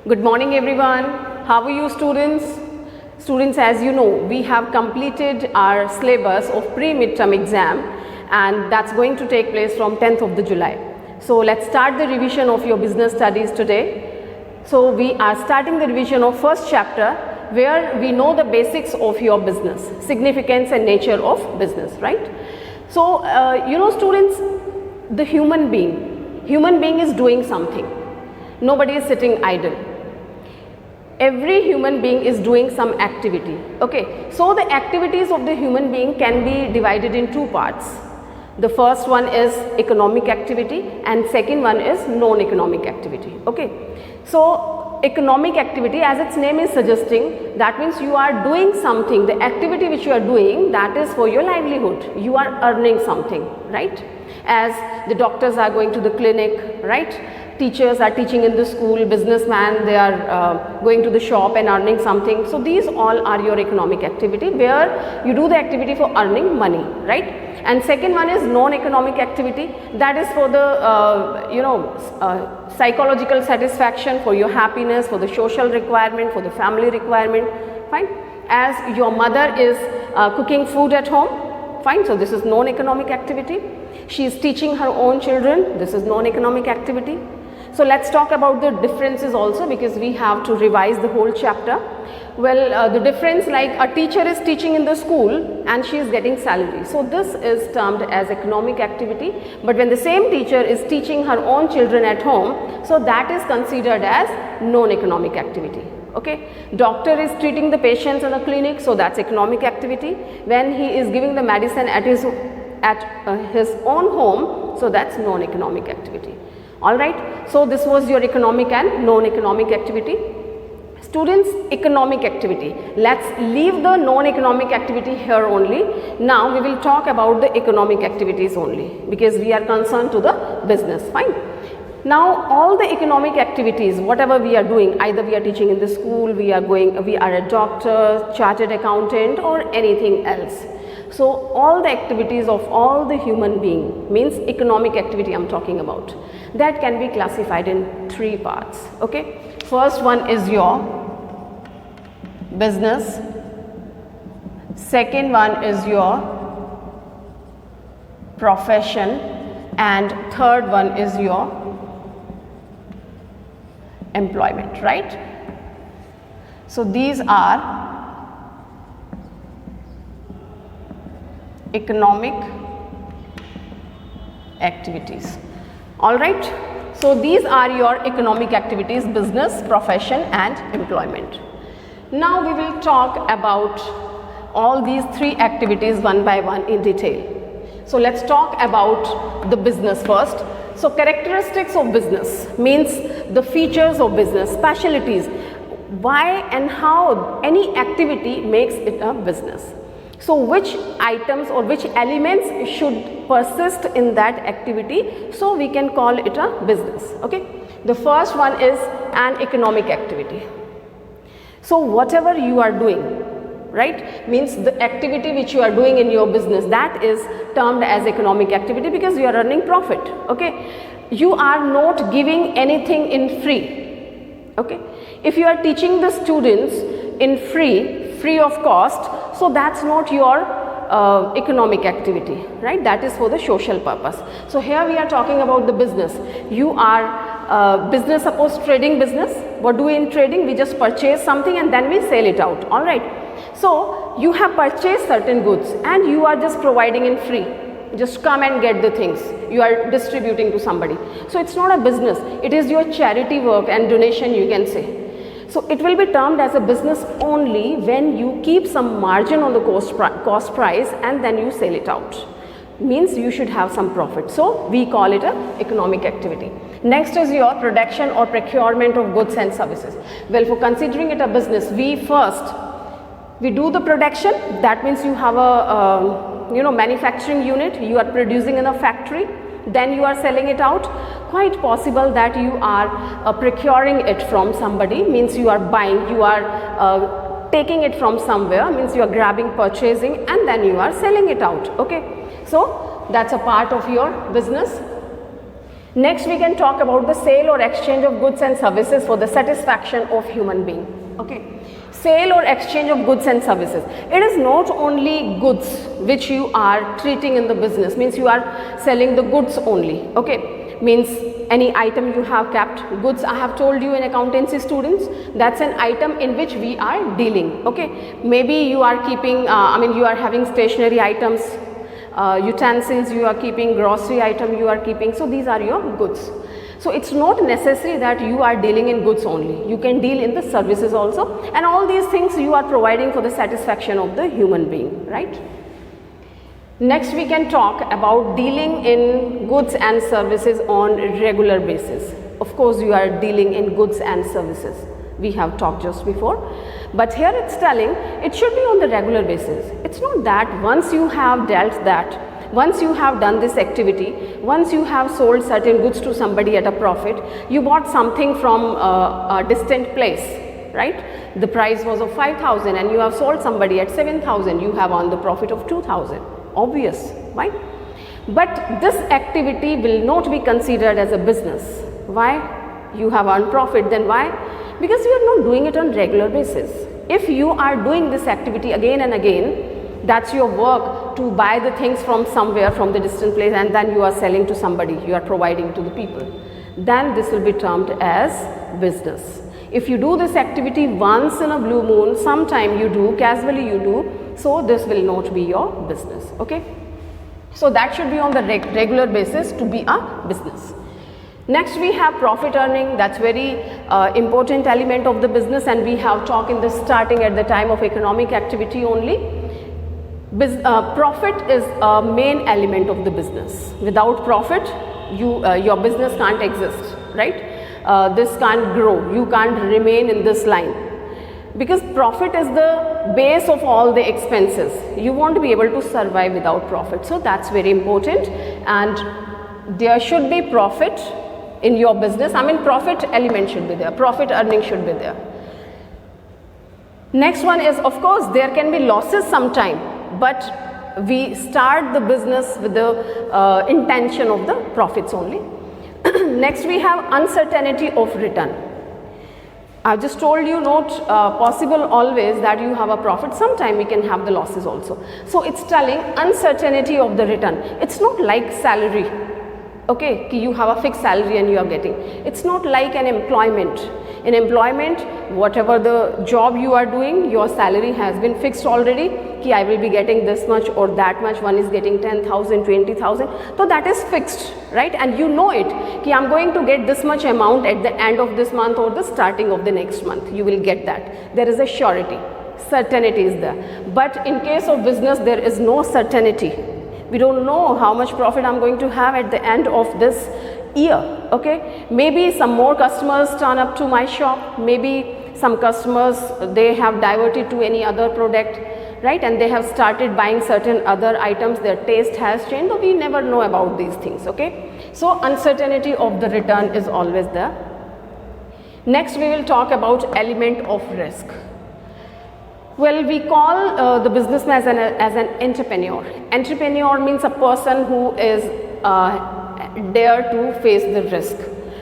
Good morning everyone. How are you students? Students, as you know, we have completed our syllabus of pre-midterm exam and that's going to take place from 10th of the July. So let's start the revision of your business studies today. So we are starting the revision of first chapter where we know the basics of your business, significance and nature of business, right? So you know students, the human being is doing something. Nobody is sitting idle. Every human being is doing some activity. Okay, so the activities of the human being can be divided in two parts. The first one is economic activity and second one is non-economic activity. Okay, so economic activity, as its name is suggesting, that means you are doing something. The activity which you are doing, that is for your livelihood. You are earning something, right? As the doctors are going to the clinic, right? Teachers are teaching in the school, businessmen, they are going to the shop and earning something. So these all are your economic activity where you do the activity for earning money, right? And second one is non-economic activity, that is for the psychological satisfaction, for your happiness, for the social requirement, for the family requirement, fine. As your mother is cooking food at home, fine, so this is non-economic activity. She is teaching her own children, this is non-economic activity. So let's talk about the differences also, because we have to revise the whole chapter. Well, the difference, like a teacher is teaching in the school and she is getting salary. So this is termed as economic activity. But when the same teacher is teaching her own children at home, so that is considered as non-economic activity. Okay, doctor is treating the patients in a clinic, so that's economic activity. When he is giving the medicine at his own home, so that's non-economic activity. Alright, so this was your economic and non-economic activity. Students, economic activity. Let's leave the non-economic activity here only. Now we will talk about the economic activities only, because we are concerned to the business, fine. Now all the economic activities, whatever we are doing, either we are teaching in the school, we are a doctor, chartered accountant or anything else. So all the activities of all the human being, means economic activity I am talking about, that can be classified in three parts. Okay, first one is your business, second one is your profession, and third one is your employment, right? So these are economic activities. All right, so these are your economic activities: business, profession and employment. Now we will talk about all these three activities one by one in detail. So let's talk about the business first. So characteristics of business means the features of business, specialties, why and how any activity makes it a business. So which items or which elements should persist in that activity, so we can call it a business. Okay, the first one is an economic activity. So whatever you are doing, right, means the activity which you are doing in your business, that is termed as economic activity, because you are earning profit. Okay, you are not giving anything in free. Okay, if you are teaching the students in free of cost, so that's not your economic activity, right? That is for the social purpose. So here we are talking about the business. You are business, suppose trading business. What do we in trading? We just purchase something and then we sell it out. All right, so you have purchased certain goods and you are just providing in free. Just come and get the things, you are distributing to somebody. So it's not a business, it is your charity work and donation, you can say. So it will be termed as a business only when you keep some margin on the cost price and then you sell it out. Means you should have some profit. So we call it an economic activity. Next is your production or procurement of goods and services. Well, for considering it a business, we do the production. That means you have a manufacturing unit, you are producing in a factory, then you are selling it out. Quite possible that you are procuring it from somebody, means you are buying, you are taking it from somewhere, means you are grabbing, purchasing, and then you are selling it out. Okay, so that's a part of your business. Next, we can talk about the sale or exchange of goods and services for the satisfaction of human being. Okay, sale or exchange of goods and services. It is not only goods which you are treating in the business, means you are selling the goods only. Okay, means any item you have kept. Goods, I have told you in accountancy students, that's an item in which we are dealing. Okay, maybe you are keeping, you are having stationery items, utensils you are keeping, grocery item you are keeping, so these are your goods. So it's not necessary that you are dealing in goods only, you can deal in the services also, and all these things you are providing for the satisfaction of the human being, right? Next, we can talk about dealing in goods and services on regular basis. Of course, you are dealing in goods and services, we have talked just before, but here it's telling it should be on the regular basis. It's not that once you have dealt that, once you have done this activity, once you have sold certain goods to somebody at a profit, you bought something from a distant place, right? The price was of 5,000 and you have sold somebody at 7,000, you have earned the profit of 2,000, obvious, right? But this activity will not be considered as a business. Why? You have earned profit, then why? Because you are not doing it on regular basis. If you are doing this activity again and again, that's your work to buy the things from somewhere, from the distant place, and then you are selling to somebody, you are providing to the people, then this will be termed as business. If you do this activity once in a blue moon, sometime you do, casually you do, so this will not be your business. Okay, so that should be on the regular basis to be a business. Next, we have profit earning. That's very important element of the business, and we have talked in the starting at the time of economic activity only. Profit is a main element of the business. Without profit, your business can't exist, right? This can't grow, you can't remain in this line, because profit is the base of all the expenses. You won't be able to survive without profit, so that's very important, and there should be profit in your business. Profit element should be there, profit earning should be there. Next one is, of course, there can be losses sometime, but we start the business with the intention of the profits only. Next, we have uncertainty of return. I just told you, not possible always that you have a profit, sometime we can have the losses also. So it's telling uncertainty of the return. It's not like salary. Okay, you have a fixed salary and you are getting. It's not like an employment. In employment, whatever the job you are doing, your salary has been fixed already. Ki I will be getting this much or that much. One is getting 10,000, 20,000. So that is fixed, right? And you know it. Ki I'm going to get this much amount at the end of this month or the starting of the next month. You will get that. There is a surety. Certainty is there. But in case of business, there is no certainty. We don't know how much profit I'm going to have at the end of this year. Okay, maybe some more customers turn up to my shop, maybe some customers, they have diverted to any other product, right, and they have started buying certain other items, their taste has changed, so we never know about these things. Okay, so uncertainty of the return is always there. Next, we will talk about element of risk. Well, we call the businessman as an entrepreneur. Entrepreneur means a person who is dare to face the risk,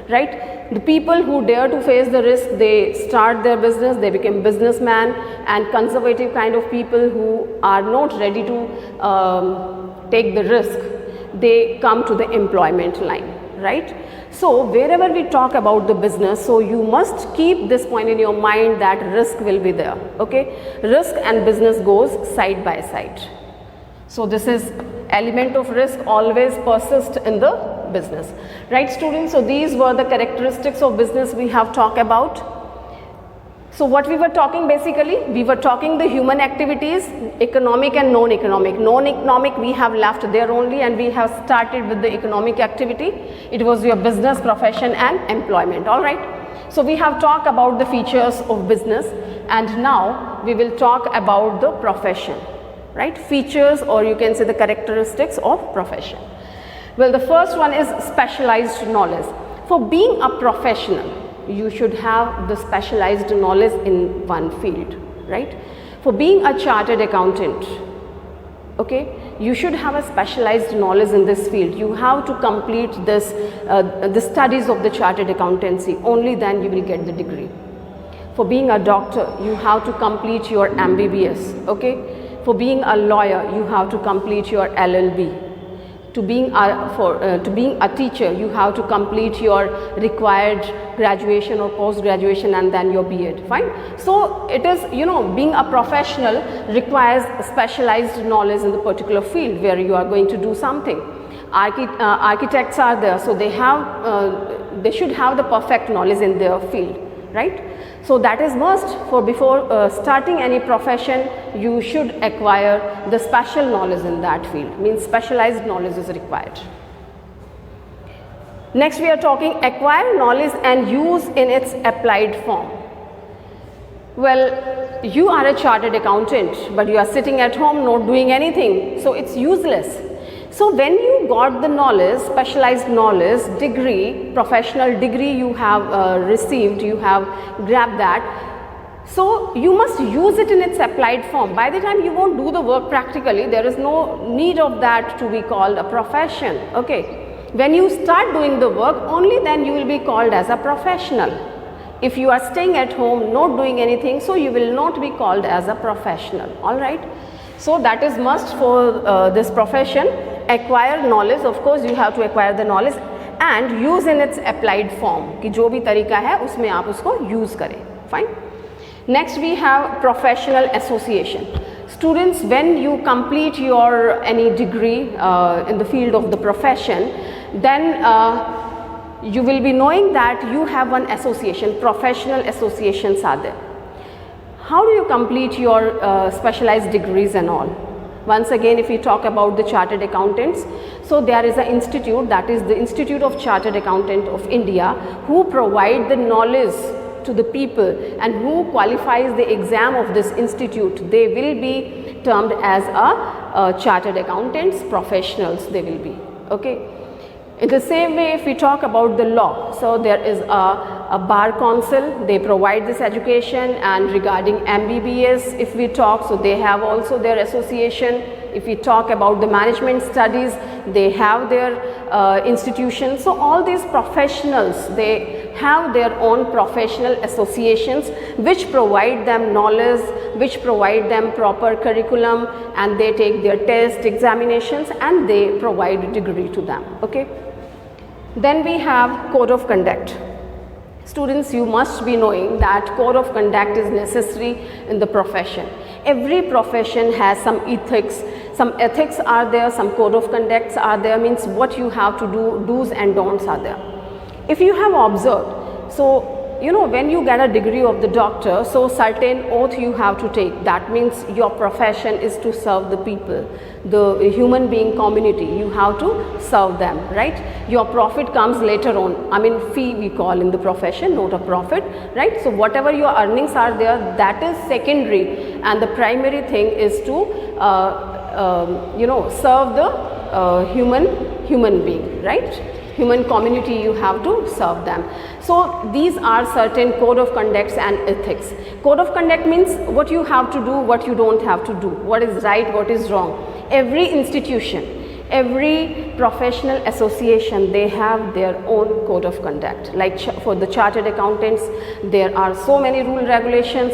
right? The people who dare to face the risk, they start their business, they become businessman, and conservative kind of people who are not ready to take the risk, they come to the employment line, right? So wherever we talk about the business, so you must keep this point in your mind that risk will be there. Okay, risk and business goes side by side. So this is element of risk always persist in the business, right, students? So these were the characteristics of business we have talked about. So what we were talking, basically we were talking the human activities, economic and non-economic. Non-economic we have left there only, and we have started with the economic activity. It was your business, profession and employment. All right, so we have talked about the features of business, and now we will talk about the profession, right? Features, or you can say the characteristics of profession. Well, the first one is specialized knowledge. For being a professional, you should have the specialized knowledge in one field, right? For being a chartered accountant, okay, You should have a specialized knowledge in this field. You have to complete this, the studies of the chartered accountancy. Only then you will get the degree. For being a doctor, you have to complete your MBBS, okay? For being a lawyer, you have to complete your LLB. To being a teacher, you have to complete your required graduation or post-graduation and then your B.Ed, fine? So it is, you know, being a professional requires specialized knowledge in the particular field where you are going to do something. Architects are there, so they should have the perfect knowledge in their field, right? So that is must. For before starting any profession, you should acquire the special knowledge in that field, means specialized knowledge is required. Next we are talking acquire knowledge and use in its applied form. Well, you are a chartered accountant, but you are sitting at home not doing anything, so it's useless. So when you got the knowledge, specialized knowledge, degree, professional degree you have received, you have grabbed that, so you must use it in its applied form. By the time you won't do the work practically, there is no need of that to be called a profession, okay. When you start doing the work, only then you will be called as a professional. If you are staying at home, not doing anything, so you will not be called as a professional, all right. So that is must for this profession. Acquire knowledge, of course you have to acquire the knowledge and use in its applied form, कि जो भी तरीका है उसमें आप उसको use करें, fine. Next we have professional association. Students, when you complete your any degree in the field of the profession, then you will be knowing that you have one association, professional associations are there. How do you complete your specialized degrees and all? Once again, if we talk about the chartered accountants, so there is an institute, that is the Institute of Chartered Accountant of India, who provide the knowledge to the people and who qualifies the exam of this institute. They will be termed as a chartered accountants, professionals they will be, okay. In the same way, if we talk about the law, so there is a bar council, they provide this education, and regarding MBBS if we talk, so they have also their association. If we talk about the management studies, they have their institution. So all these professionals, they have their own professional associations which provide them knowledge, which provide them proper curriculum, and they take their test examinations and they provide a degree to them, okay. Then we have code of conduct. Students, you must be knowing that code of conduct is necessary in the profession. Every profession has some ethics are there, some code of conducts are there, means what you have to do, do's and don'ts are there. If you have observed, so you know, when you get a degree of the doctor, so certain oath you have to take. That means your profession is to serve the people, the human being community. You have to serve them, right? Your profit comes later on. I mean, fee we call in the profession, not a profit, right? So whatever your earnings are there, that is secondary, and the primary thing is to you know, serve the human being, right? Human community, you have to serve them. So these are certain code of conducts and ethics. Code of conduct means what you have to do, what you don't have to do, what is right, what is wrong. Every institution, every professional association, they have their own code of conduct. Like for the chartered accountants, there are so many rule regulations.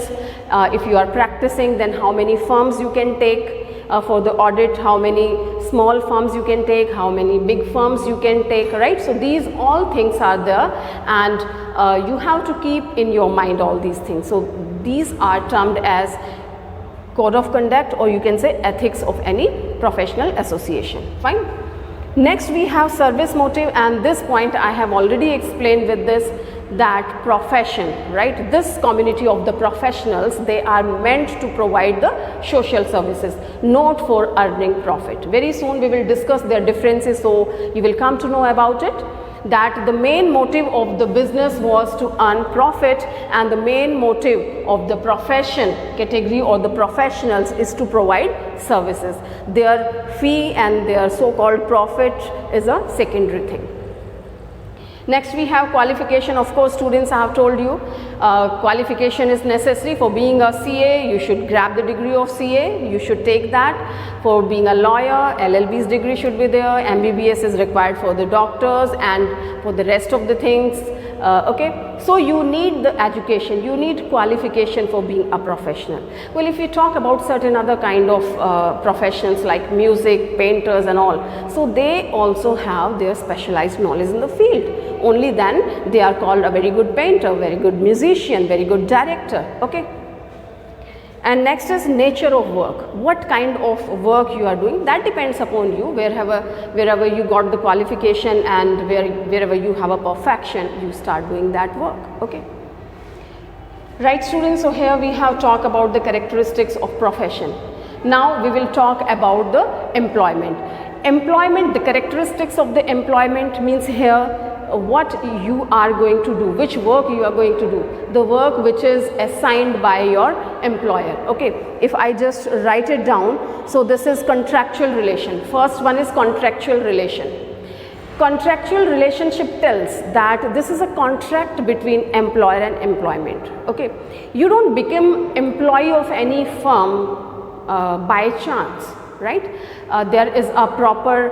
If you are practicing, then how many firms you can take. For the audit, how many small firms you can take, how many big firms you can take, right? So these all things are there, and you have to keep in your mind all these things. So these are termed as code of conduct, or you can say ethics of any professional association, fine. Next we have service motive, and this point I have already explained with this, that profession, right? This community of the professionals, they are meant to provide the social services, not for earning profit. Very soon we will discuss their differences, so you will come to know about it, that the main motive of the business was to earn profit, and the main motive of the profession category or the professionals is to provide services. Their fee and their so-called profit is a secondary thing. Next we have qualification. Of course, students, I have told you qualification is necessary. For being a CA, you should grab the degree of CA, you should take that. For being a lawyer, LLB's degree should be there, MBBS is required for the doctors and for the rest of the things. Okay, so you need the education, you need qualification for being a professional. Well, if you talk about certain other kind of professions like music, painters and all, so they also have their specialized knowledge in the field. Only then they are called a very good painter, very good musician, very good director. Okay. And next is nature of work. What kind of work you are doing, that depends upon you. Wherever you got the qualification and wherever you have a perfection, you start doing that work. Okay. Right, students, so here we have talked about the characteristics of profession. Now we will talk about the employment. Employment, the characteristics of the employment means here what you are going to do, which work you are going to do, the work which is assigned by your employer. Okay, if I just write it down, so this is contractual relation. First one is contractual relation. Contractual relationship tells that this is a contract between employer and employment. Okay, you don't become employee of any firm by chance, right? There is a proper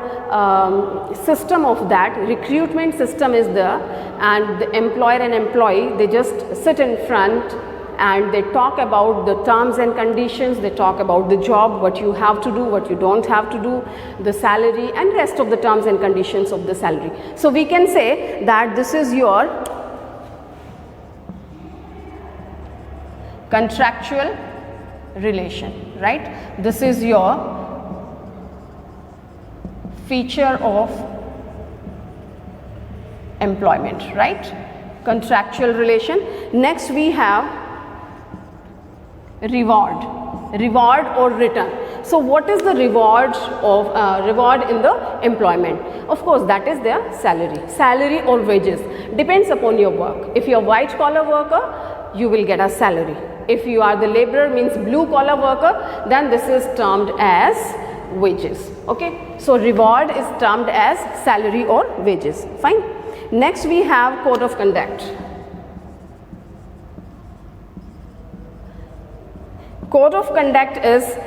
system of that. Recruitment system is there, and the employer and employee, they just sit in front and they talk about the terms and conditions, they talk about the job, what you have to do, what you don't have to do, the salary and rest of the terms and conditions of the salary. So we can say that this is your contractual relation, right? This is your feature of employment, right? Contractual relation. Next we have reward or return. So what is the reward in the employment? Of course, that is their salary or wages, depends upon your work. If you are white collar worker, you will get a salary. If you are the laborer, means blue collar worker, then this is termed as wages. Okay, so reward is termed as salary or wages. Fine. Next we have code of conduct. Code of conduct is,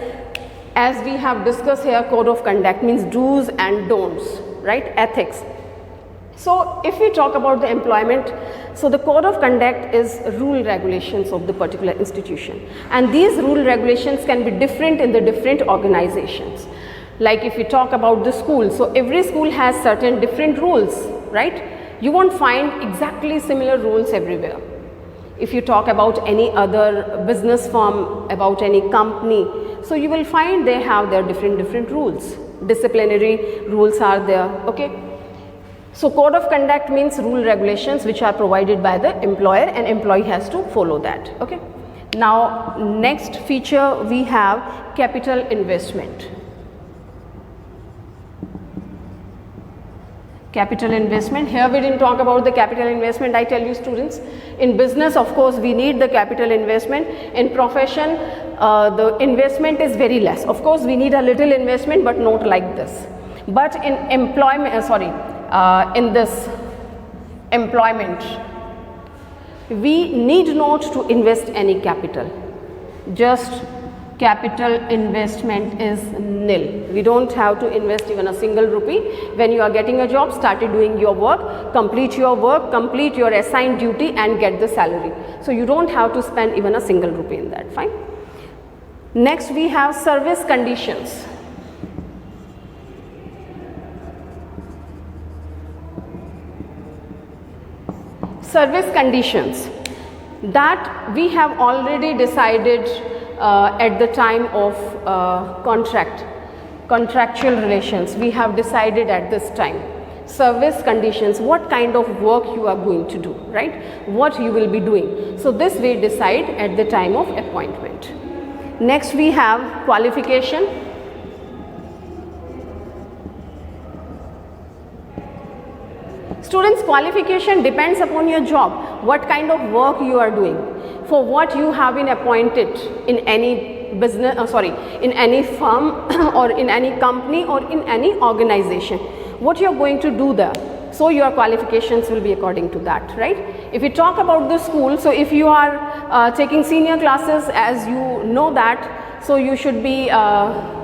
as we have discussed here, code of conduct means do's and don'ts, right? Ethics. So if we talk about the employment, so the code of conduct is rule regulations of the particular institution, and these rule regulations can be different in the different organizations. Like if we talk about the school, so every school has certain different rules, right? You won't find exactly similar rules everywhere. If you talk about any other business firm, about any company, so you will find they have their different rules. Disciplinary rules are there. Okay. So code of conduct means rule regulations which are provided by the employer, and employee has to follow that. Okay. Now next feature we have capital investment. Capital investment. Here we didn't talk about the capital investment. I tell you students, in business of course we need the capital investment. In profession the investment is very less. Of course we need a little investment, but not like this. But in employment, in this employment, we need not to invest any capital. Just capital investment is nil. We don't have to invest even a single rupee. When you are getting a job, started doing your work, complete your assigned duty and get the salary. So you don't have to spend even a single rupee in that. Fine. Next we have service conditions. Service conditions that we have already decided at the time of contractual relations. We have decided at this time. Service conditions, what kind of work you are going to do, right? What you will be doing. So this we decide at the time of appointment. Next we have qualification. Students, qualification depends upon your job, what kind of work you are doing, for what you have been appointed in any business, in any firm or in any company or in any organization, what you are going to do there. So your qualifications will be according to that, right? If we talk about the school, so if you are taking senior classes, as you know that, so you should be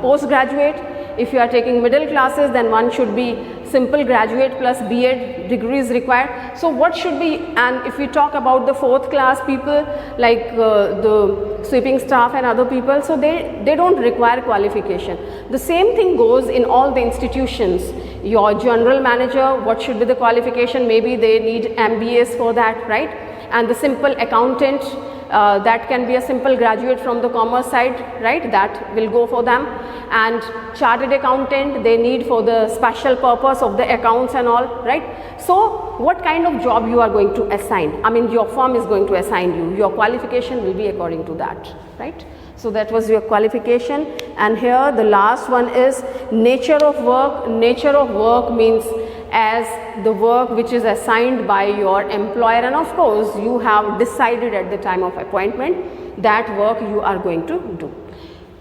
postgraduate. If you are taking middle classes, then one should be simple graduate plus B.Ed degree is required. So what should be, and if we talk about the 4th class people like the sweeping staff and other people, so they don't require qualification. The same thing goes in all the institutions. Your general manager, what should be the qualification? Maybe they need MBAs for that, right? And the simple accountant, that can be a simple graduate from the commerce side, right? That will go for them. And chartered accountant, they need for the special purpose of the accounts and all, right? So what kind of job you are going to assign? I mean, your firm is going to assign you. Your qualification will be according to that, right? So that was your qualification. And here the last one is nature of work. Nature of work means as the work which is assigned by your employer, and of course you have decided at the time of appointment that work you are going to do.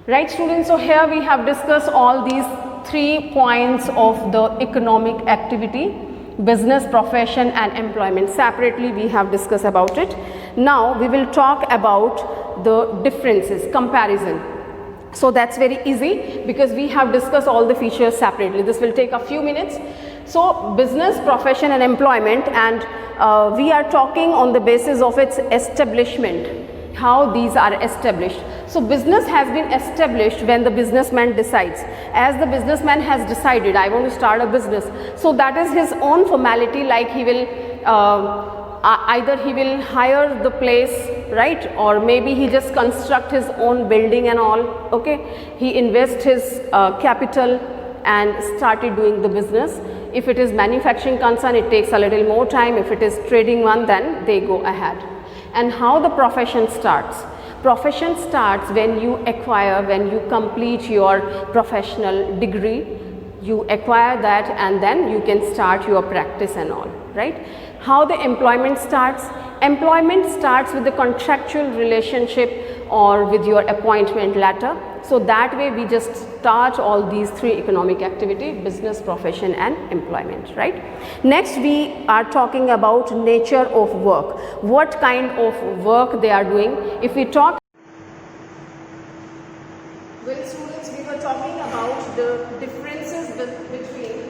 Right, students? So here we have discussed all these 3 points of the economic activity: business, profession and employment. Separately we have discussed about it. Now we will talk about the differences, comparison. So that's very easy because we have discussed all the features separately. This will take a few minutes. So business, profession and employment, and we are talking on the basis of its establishment, how these are established. So business has been established when the businessman decides. As the businessman has decided, I want to start a business, so that is his own formality, like he will either he will hire the place, right, or maybe he just construct his own building and all, okay. He invest his capital and started doing the business. If it is manufacturing concern, it takes a little more time. If it is trading one, then they go ahead. And how the profession starts? Profession starts when you acquire, when you complete your professional degree, you acquire that and then you can start your practice and all, right? How the employment starts? Employment starts with the contractual relationship or with your appointment letter. So that way we just start all these 3 economic activity: business, profession and employment, right? Next we are talking about nature of work. What kind of work they are doing? If we talk, well students, we were talking about the differences between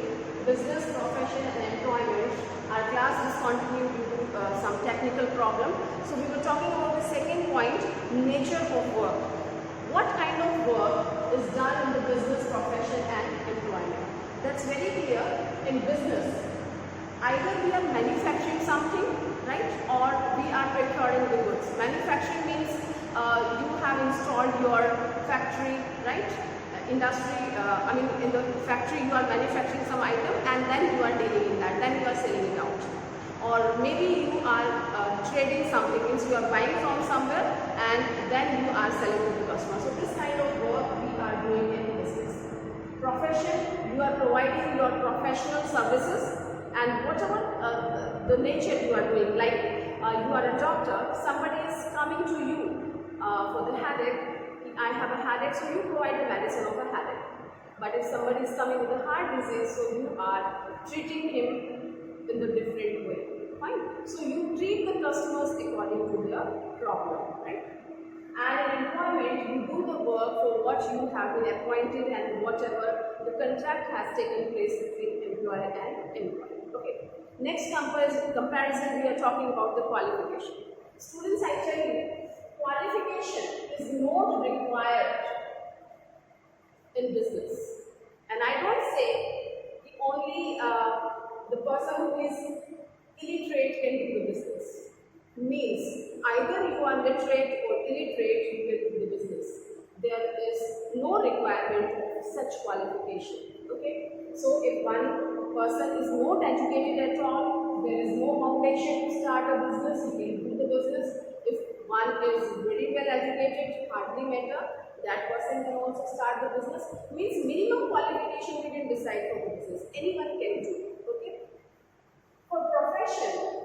business, profession and employment. Our class discontinued due to some technical problem. So we were talking about the second point, nature of work. What kind of work is done in the business, profession and employment? That's very clear. In business, either we are manufacturing something, right, or we are procuring the goods. Manufacturing means you have installed your factory, right, industry, in the factory you are manufacturing some item and then you are dealing in that, then you are selling it out. Or maybe you are trading something, means you are buying from somewhere and then you are selling to the customer. So this kind of work we are doing in business. Profession, you are providing your professional services, and whatever the nature you are doing, like you are a doctor, somebody is coming to you for the headache. I have a headache, so you provide the medicine of a headache. But if somebody is coming with a heart disease, so you are treating him in a different way. Fine. So you treat the customers according to their problem, right? And in employment, you do the work for what you have been appointed and whatever the contract has taken place between employer and employee. Okay. Next comparison, we are talking about the qualification. Students, I tell you, qualification is not required in business. And I don't say the only the person who is illiterate can do the business. Means either you are literate or illiterate, you can do the business. There is no requirement of such qualification. Okay. So if one person is not educated at all, there is no foundation to start a business, he can do the business. If one is very well educated, hardly matter, that person can also start the business. Means minimum qualification we can decide for the business. Anyone can do. Okay. For profession,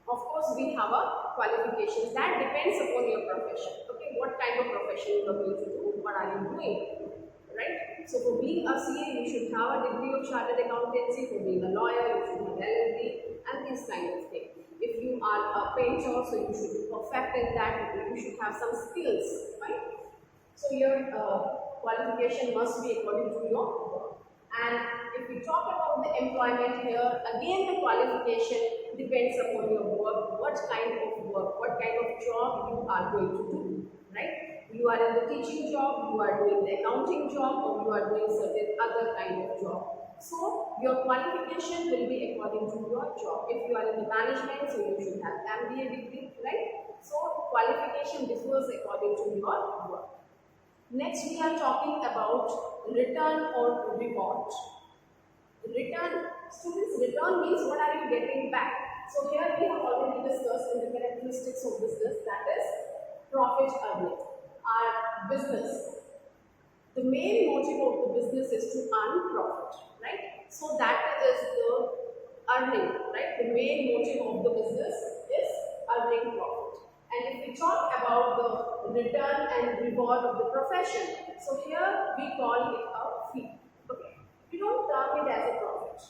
of course, we have a qualifications. That depends upon your profession. Okay, what kind of profession you are going to do, what are you doing, right? So for being a CA, you should have a degree of chartered accountancy. For being a lawyer, you should have LLB and these kind of things. If you are a painter, so you should be perfect in that. You should have some skills, right? So your qualification must be according to your work. And if we talk about the employment here, again the qualification depends upon your work, what kind of work, what kind of job you are going to do, right? You are in the teaching job, you are doing the accounting job, or you are doing certain other kind of job. So your qualification will be according to your job. If you are in the management, so you should have MBA degree, right? So qualification differs according to your work. Next, we are talking about return or reward. Return, students, return means what are you getting back? So here we have already discussed in the characteristics of business, that is profit earning. Our business, the main motive of the business is to earn profit, right? So that is the earning, right? The main motive of the business is earning profit. And if we talk about the return and reward of the profession, so here we call it a fee. Okay, we don't term it as a profit.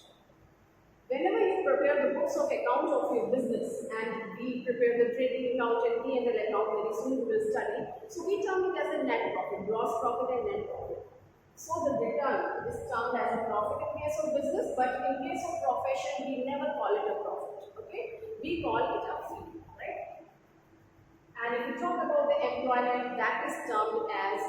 Whenever you prepare the books of accounts of your business, and we prepare the trading account and P&L account, very soon we will study. So we term it as a net profit, gross profit and net profit. So the return is termed as a profit in case of business, but in case of profession, we never call it a profit. Okay, we call it a fee, right? And if we talk about the employment, that is termed as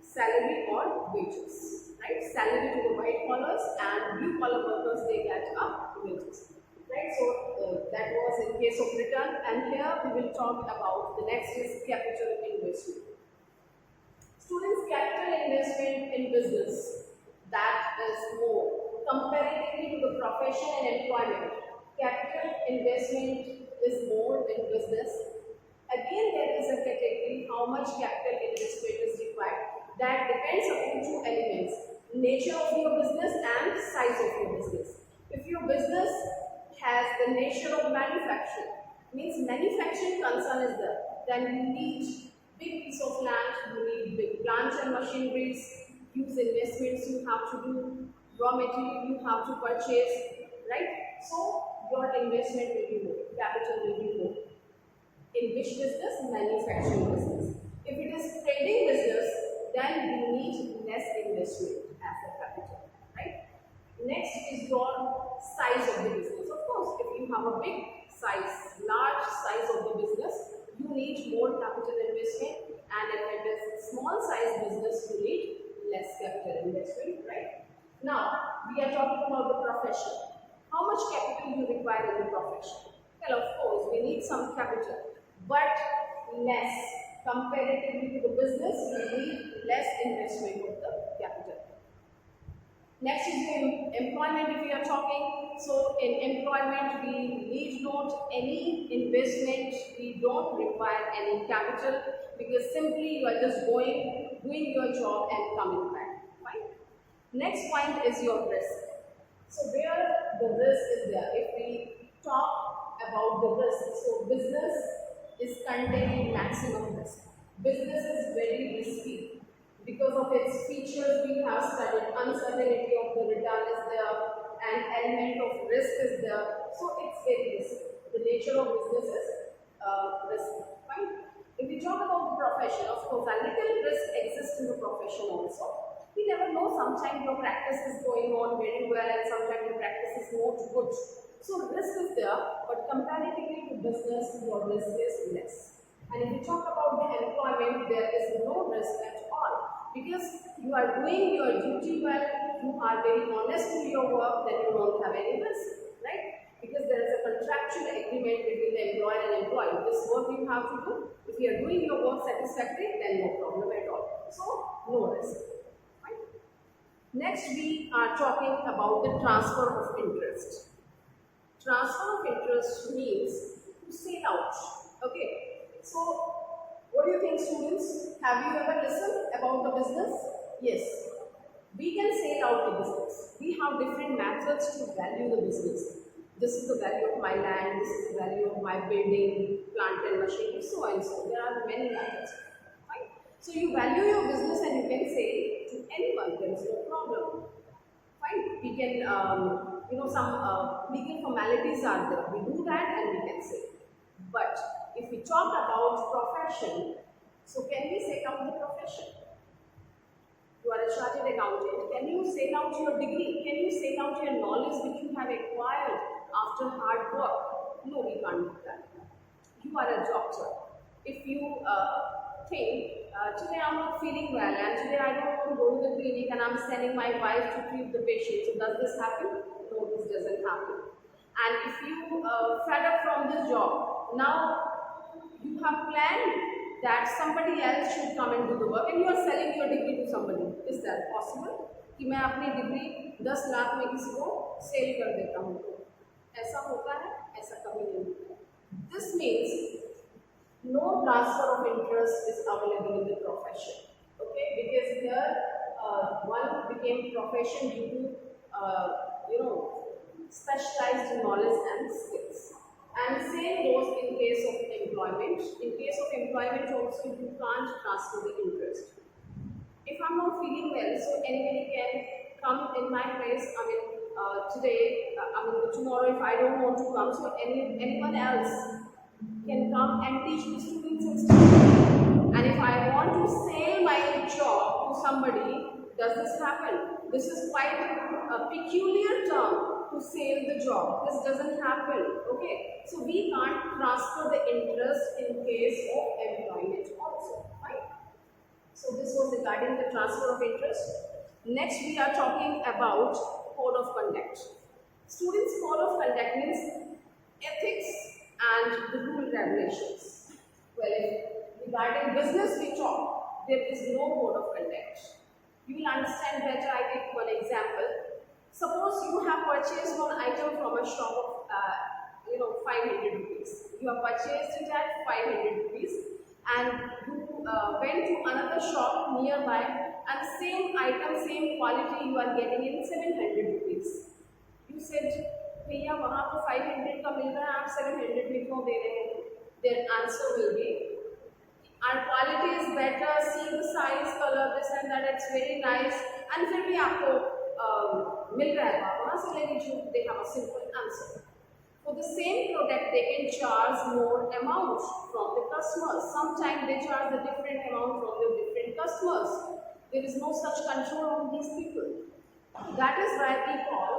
salary or wages, right? Salary to the white collars and blue collar workers, they get a wages, right? So that was in case of return, and here we will talk about the next is capital investment. Students, capital investment in business, that is more comparatively to the profession and employment. Capital investment is more in business. Again, there is a category how much capital investment is required. That depends upon two elements: nature of your business and size of your business. If your business has the nature of manufacturing, means manufacturing concern is there, then you need big piece of land, you need big plants and machineries, huge investments you have to do, raw material you have to purchase, right? So your investment will be more, capital will be more. In which business? Manufacturing business. If it is trading business, then you need less investment as a capital, right? Next is your size of the business. Of course, if you have a big size, large size of the business, you need more capital investment, and if it is small size business, you need less capital investment, right? Now, we are talking about the profession. How much capital you require in the profession? Well, of course, we need some capital, but less. Comparatively to the business, we need less investment of the capital. Next is the employment if we are talking. So in employment, we need not any investment, we don't require any capital, because simply you are just going, doing your job and coming back. Fine. Next point is your risk. So where the risk is there, if we talk about the risk, so business is containing maximum risk. Business is very risky. Because of its features, we have studied uncertainty of the return is there, and element of risk is there. So it's very risky. The nature of business is risky. Fine. If we talk about the profession, of course, a little risk exists in the profession also. We never know. Sometimes your practice is going on very well, and sometimes your practice is not good. So risk is there, but comparatively to business, your risk is less. And if we talk about the employment, there is no risk at all, because you are doing your duty well, you are very honest in your work, then you don't have any risk, right? Because there is a contractual agreement between the employer and employee. This work you have to do. If you are doing your work satisfactorily, then no problem at all. So no risk. Right? Next, we are talking about the transfer of interest. Transfer of interest means to sell out. Okay. So, what do you think, students? Have you ever listened about the business? Yes. We can sell out the business. We have different methods to value the business. This is the value of my land, this is the value of my building, plant and machinery, so and so. There are many methods. Right? So, you value your business and you can say to anyone, there is no problem. Fine, we can, some legal formalities are there. We do that and we can say. But if we talk about profession, so can we say out the profession? You are a chartered accountant. Can you say out your degree? Can you say out your knowledge which you have acquired after hard work? No, we can't do that. You are a doctor. If you think, today I'm not feeling well and today I don't want to go to the clinic and I'm sending my wife to treat the patient. So does this happen? No, this doesn't happen. And if you fed up from this job, now you have planned that somebody else should come and do the work and you are selling your degree to somebody. Is that possible? कि मैं अपनी degree 10 lakh में किसी को cell कर देता हूँ, ऐसा होता है? ऐसा कभी नहीं होता. This means no transfer of interest is available in the profession. Okay, because here one became profession due to specialized knowledge and skills. And same goes in case of employment. In case of employment also you can't transfer the interest. If I'm not feeling well, so anybody can come in my place. I mean tomorrow if I don't want to come, so anyone else can come and teach the students and stuff. And if I want to sell my job to somebody, does this happen? This is quite a peculiar term, to sell the job. This doesn't happen. Okay, so we can't transfer the interest in case of employment also. Right? So this was regarding the transfer of interest. Next we are talking about code of conduct. Students, code of conduct means ethics and the rule regulations. Well, if regarding business we talk, there is no code of conduct. You will understand better. I take one example. Suppose you have purchased one item from a shop of 500 rupees. You have purchased it at 500 rupees and you went to another shop nearby and same item, same quality you are getting in 700 rupees. You said, भैया वहाँ तो 500 का मिल रहा है, आप 700 में क्यों दे रहे हैं? Their answer will be, our quality is better, see the size, color, this and that, it's very nice, and फिर भी आपको मिल रहा है, आप वहाँ से ले लीजिए. They have a simple answer. For the same product, they can charge more amount from the customers. Sometimes they charge a different amount from the different customers. There is no such control on these people. That is why we call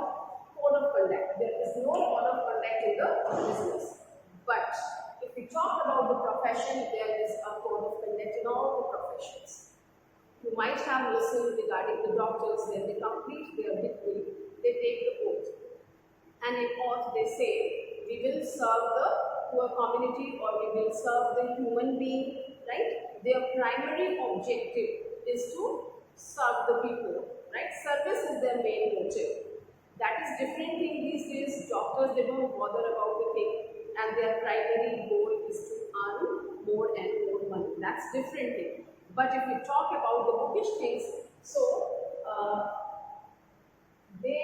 code of conduct. There is no code of conduct in the business. But if we talk about the profession, there is a code of conduct in all the professions. You might have listened regarding the doctors when they complete their degree, they take the oath. And in oath they say, we will serve the poor community or we will serve the human being, right? Their primary objective is to serve the people, right? Service is their main motive. That is different thing these days. Doctors, they don't bother about the thing and their primary goal is to earn more and more money. That's different thing. But if we talk about the bookish things, so they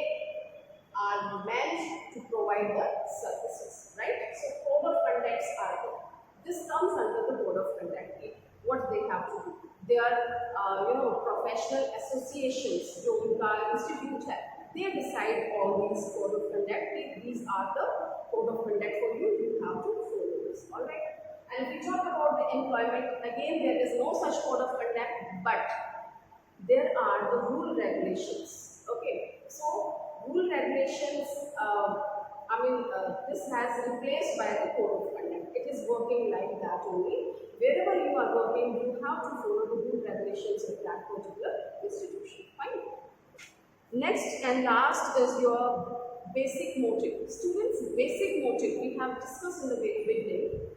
are meant to provide the services, right? So code of conducts are there. This comes under the code of conduct. What they have to do? They are professional associations, जो उनका institute है, they decide all these code of conduct. These are the code of conduct for you. You have to follow this. All right. And if we talk about the employment, again there is no such code of conduct, but there are the rule regulations. Okay, so rule regulations, this has replaced by the code of conduct. It is working like that only. Wherever you are working, you have to follow the rule regulations of that particular institution. Fine. Next and last is your basic motive. Students, basic motive we have discussed in the beginning.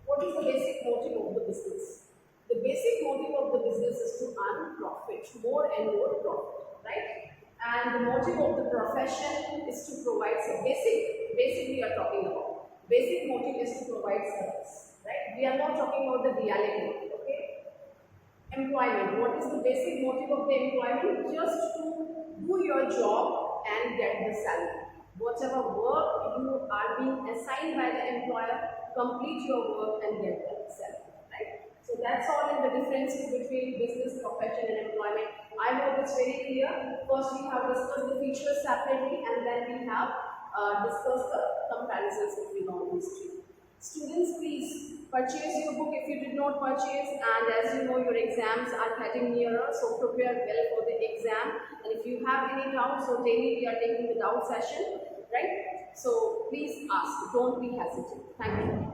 What is the basic motive of the business? The basic motive of the business is to earn profit, more and more profit, right? And the motive of the profession is to provide some basic we are talking about. Basic motive is to provide service, right? We are not talking about the reality, okay? Employment. What is the basic motive of the employment? Just to do your job and get the salary. Whatever work you are being assigned by the employer, complete your work and get the salary, right? So that's all in the difference between business, profession and employment. I hope it's very clear. First we have discussed the features separately and then we have discussed the comparisons between all these three. Students, please purchase your book if you did not purchase, and as you know your exams are getting nearer, so prepare well for the exam. And if you have any doubts, so daily we are taking the doubt session, right? So please ask, don't be hesitant. Thank you.